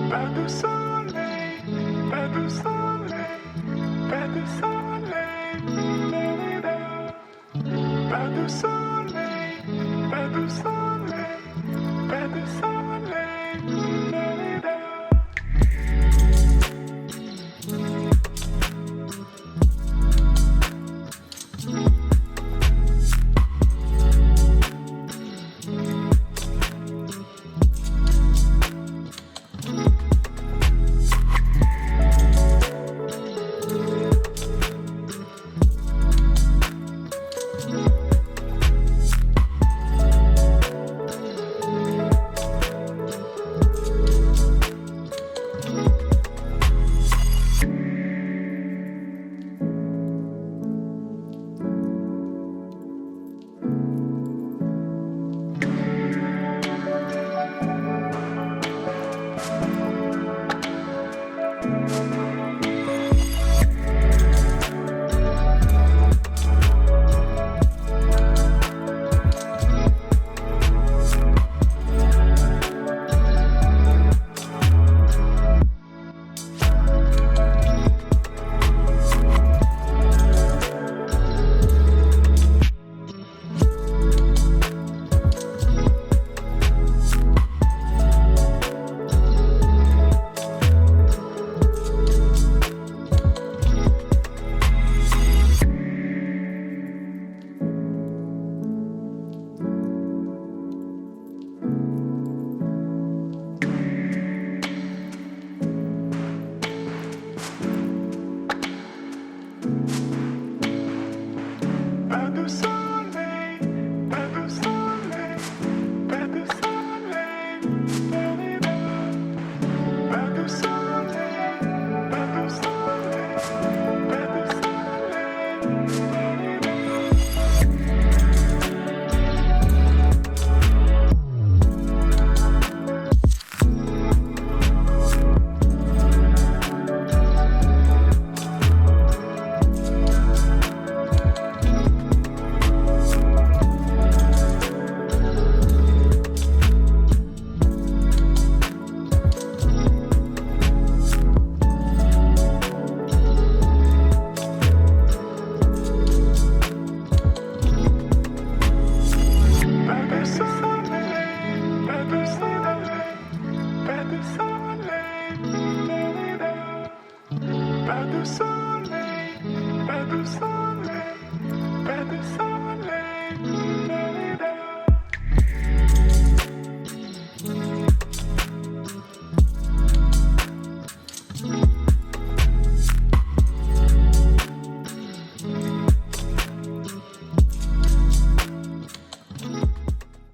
pas de soleil, pas de soleil, pas de soleil, pas de soleil, pas de soleil, pas de soleil. Pas de soleil, pas de soleil, pas de soleil, pas de soleil, pas de soleil, pas de Pas de soleil, pas de soleil.